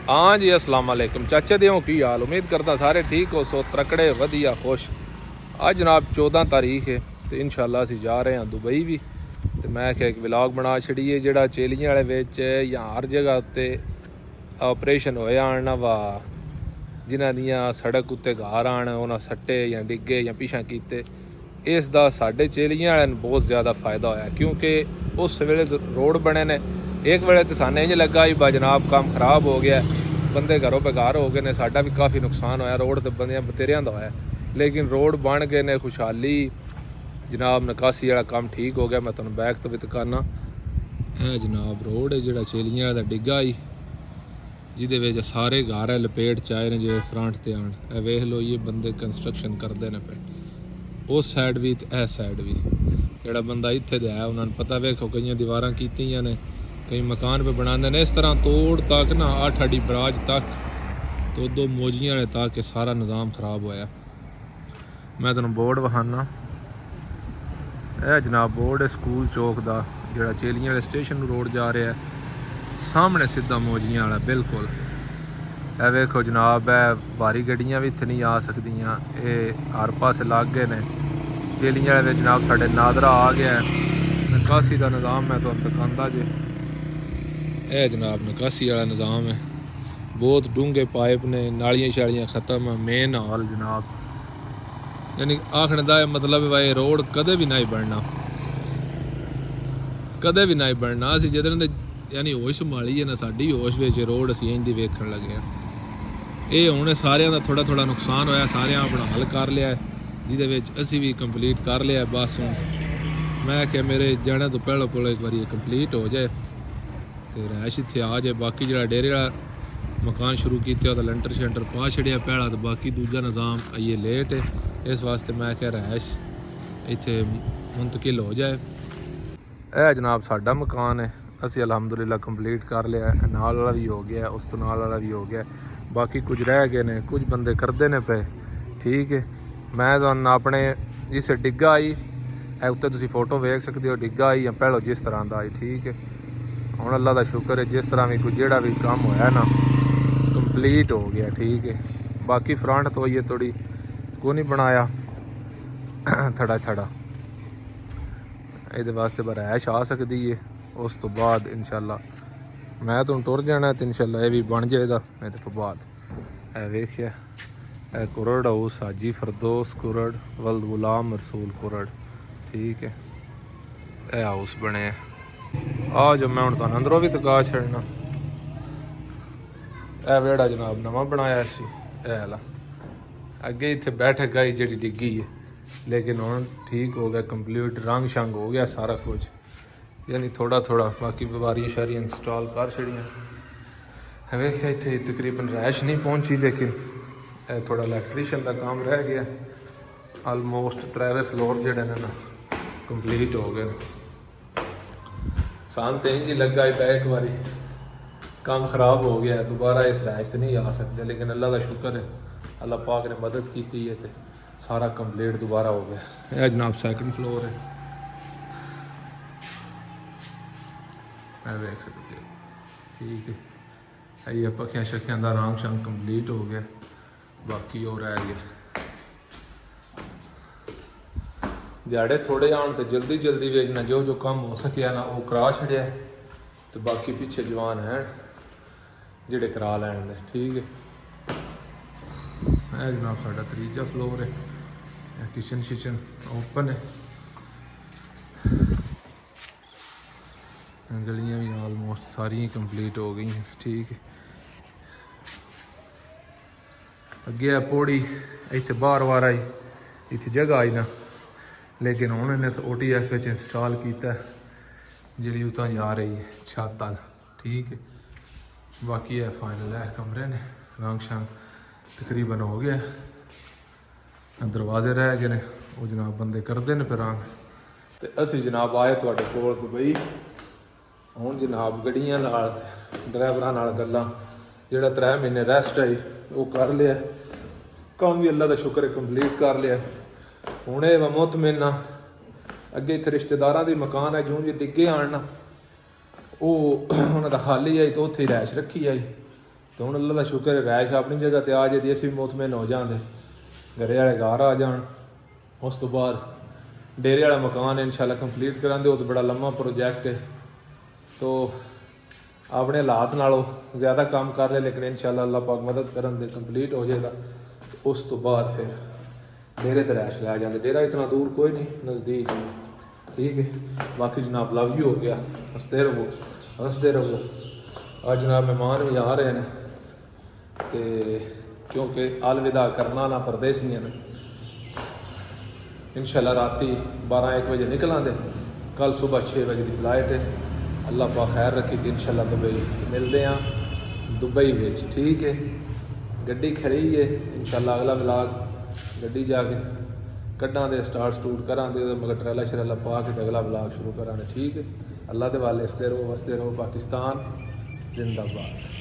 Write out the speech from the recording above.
हाँ जी अस्सलाम वालेकुम चाचा दे की हाल। उम्मीद करता सारे ठीक हो सो त्रकड़े वधिया खुश। आज जनाब 14 तारीख है तो इंशाल्लाह असीं जा रहे हैं दुबई भी। तो मैं आख्या एक व्लॉग बना छड़िए जिहड़ा चेलियां वाले विच या हर जगह उत्ते ऑपरेशन होया आना वा जिन्हां दियां सड़क उत्ते घर आन उन्हां सट्टे या डिगे या पिछां कीते। इस दा साडे चेलियां वाले नूं बहुत ज़्यादा फ़ायदा होया क्योंकि उस वेले रोड बने ने। एक वेले तो सानू इंज लगा ही बा जनाब काम खराब हो गया, बंदे घरों बेकार हो गए ने, साडा भी काफ़ी नुकसान होया, रोड तो बंदियां बतेरियां दा होया। लेकिन रोड बन गए ने, खुशहाली जनाब निकासी वाला काम ठीक हो गया। मैं तुहानू बैक तो भी दिखाना है जनाब रोड है जिहड़ा चेलियां दा डिग्गा ही जिहदे विच सारे घर है लपेट च आए ने जिहड़े फ्रंट ते आन। ए वेख लो ये बंदे कंस्ट्रक्शन करते ने पे उस साइड भी ते इस साइड भी। जिहड़ा बंदा इत्थे दे आया उन्होंने पता वेखो कई दीवारां कीतियां ने, कई मकान पे बनाते हैं। इस तरह तोड़ तक ना 8 अड़ी बराज तक तो 2 मोजियां ने तक सारा निज़ाम खराब होया। मैं तुहानू बोर्ड विखाना, यह जनाब बोर्ड है स्कूल चौक का जिहड़ा चेलियां वाले स्टेशन रोड जा रहा है, सामने सीधा मोजियां वाला बिल्कुल। ए वेखो जनाब है भारी गड्डियां भी इत्थे नहीं आ सकदियां, ये हर पासे लग गए ने। चेलियां वाले जनाब साडे नादरा आ गया है, निकासी का निज़ाम मैं तुहानू दिखांदा जे। यह जनाब निकासी वाला निज़ाम है, बहुत डूंगे पाइप ने, नालियां शालियां ख़त्म है, मेन हाल जनाब। यानी आखने का मतलब है भाई रोड कदे भी नहीं बनना, कदे भी नहीं बनना। असीं जिदन दे यानी होश संभाली है ना, साडी होश विच रोड असीं इंज दी वेखण लगे। ये हुण सारिਆਂ ਦਾ थोड़ा थोड़ा नुकसान होया, सारिਆਂ अपना हल कर लिया है जिहदे विच असीं भी कंप्लीट कर लिया है। बस हुण मैं क्या मेरे जाने तो पहले एक बार कंप्लीट हो जाए तो रैश इत्थे आ जाए। बाकी जो डेरे वाला मकान शुरू किया तो लंटर शंटर पा छड़िया पहला, तो बाकी दूजा निज़ाम ये लेट है। इस वास्ते मैं क्या रैश इत्थे मुंतकिल हो जाए। यह जनाब साडा मकान है, असी अलहमदुलिल्लाह कंप्लीट कर लिया है। नाल वाला भी हो गया, उस तो नाल वाला भी हो गया, बाकी कुछ रह गए ने, कुछ बंदे करते ने पे। ठीक है, मैं तुहानू अपने जिस डिग्गा आई उत्ते तुसीं फोटो वेख सकते हो, डिग्गा आई या पहलो जिस तरह का आई। ठीक है, हुण अल्लाह का शुक्र है जिस तरह भी कोई जिहड़ा भी काम होया ना कंप्लीट हो गया। ठीक है, बाकी फ्रंट तो ये थोड़ी को नहीं बनाया थड़ा थड़ा, ये वास्ते रैश आ सकती है। उस तो बाद इंशाल्लाह मैं तुम टुर जाना तो इंशाल्लाह ये भी बन जाएगा। ये तो बाद वेखिया कुरड़ हाउस हाजी फरदोस कुरड़ वल्द गुलाम रसूल कुरड़। ठीक है, यह हाउस बने आ जो मैं हूँ तुहानू अंदरों भी दिखा छड़ना। यह वेड़ा जनाब नवा बनाया सी वाला, अगे इत्थे बैठक आई जी डिग्गी है, लेकिन हुण ठीक हो गया, कंप्लीट रंग शंग हो गया सारा कुछ। यानी थोड़ा थोड़ा बाकी बारियां शारियां इंस्टॉल कर छड़ियां। वेख्या इत्थे तकरीबन रैश नहीं पहुंची, लेकिन थोड़ा इलैक्ट्रीशियन का काम रह गया। आलमोस्ट 3 फ्लोर जोड़े ने ना कंप्लीट हो गए। सान तो इंज ही लगा एक बारी काम खराब हो गया, दोबारा इस रैश से नहीं आ सकते। लेकिन अल्लाह का शुक्र है, अल्लाह पाक ने मदद की है तो सारा कंप्लीट दोबारा हो गया। यह जनाब 2nd फ्लोर है, मैं देख सकते हो। ठीक है, ये पखियां शखियां का रंग शंग कंप्लीट हो गया, बाकी और रह गया। दिहाड़े थोड़े आने तो जल्दी जल्दी बेचना, जो जो काम हो सकिया ना वो करा छड़िया, तो बाकी पिछे जवान हैं जिहड़े करा लैन दे। ठीक है, यह जनाब साडा 3जा फ्लोर है, किचन शिचन ओपन है, गलियां भी आलमोस्ट सारियां कंप्लीट हो गई हैं। ठीक है, अगे पौड़ी इत्थे बार बार आई, इत्थे जगह आई ना, लेकिन हुण इन्हें OTS विच इंस्टॉल किया जी उतां जा रही है छत तक। ठीक है, बाकी है फाइनल है कमरे ने, रंग शंग तकरीबन हो गया, दरवाजे रह गए ने, वो जनाब बंदे करते हैं फिर रंग। तो असी जनाब आए तुहाडे कोल दुबई। हुण जनाब गड्डियां नाल ड्राइवरां नाल गल्लां, जिहड़ा 3 महीने रेस्ट आई वो कर लिया, काम भी अल्लाह का शुक्र है कंप्लीट कर लिया। हुण ये मुतमिन ना, अगे इत्थे रिश्तेदारां दे मकान है, जूं जी डिग्गे आन ना वो उन्हां दा खाली आई तो उत्थे ही रैश रखी आई। ਤੇ ਹੁਣ ਅੱਲਾ ਦਾ ਸ਼ੁਕਰ ਹੈ ਰੈਸ਼ ਆਪਣੀ ਜਗ੍ਹਾ ਤੇ ਆ ਜੇ ਅਸੀਂ ਵੀ ਮੁਤਮਿਨ ਹੋ ਜਾਂਦੇ, ਘਰੇ ਵਾਲੇ ਘਰ ਆ ਜਾਣ। ਉਸ ਤੋਂ ਬਾਅਦ ਡੇਰੇ ਵਾਲਾ ਮਕਾਨ ਇਨਸ਼ਾਅੱਲਾ ਕੰਪਲੀਟ ਕਰਾਂਗੇ। ਉਹ ਤਾਂ ਬੜਾ ਲੰਮਾ ਪ੍ਰੋਜੈਕਟ ਹੈ, ਤੋ ਆਪਣੇ ਹਾਲਾਤ ਨਾਲੋਂ ਜ਼ਿਆਦਾ ਕੰਮ ਕਰ ਰਹੇ, ਲੇਕਿਨ ਇਨਸ਼ਾਅੱਲਾ ਅੱਲਾਹ ਪਾਕ ਮਦਦ ਕਰਨ ਦੇ ਕੰਪਲੀਟ ਹੋ ਜਾਏਗਾ। ਉਸ ਤੋਂ ਬਾਅਦ ਫਿਰ ਡੇਰੇ ਤੇ ਰੈਸ਼ ਲੈ ਜਾਂਦੇ। ਡੇਰਾ ਇਤਨਾ ਦੂਰ ਕੋਈ ਨਹੀਂ, ਨਜ਼ਦੀਕ ਹੈ, ठीक है। बाकी जनाब लव यू हो गया, हंसते रहो हंसते रहो। आज जनाब मेहमान भी आ रहे हैं, तो क्योंकि अलविदा करना ना परदेसियां ने। इंशाल्लाह राती 12-1 बजे निकल आते, कल सुबह 6 बजे की फ्लाइट है। अल्लाह पाक खैर रखी कि इंशाल्लाह दुबई मिलते हैं दुबई में, ठीक है। गड्डी खड़ी है, इंशाल्लाह अगला विलाग गड्डी जाके कड्डां दे स्टार्ट स्टूट करांगे, मगर ट्रैला शरैला पा के अगला ब्लॉग शुरू करांगे, ठीक है। अल्लाह दे वाले हंसते रहो हंसते रहो। पाकिस्तान जिंदाबाद।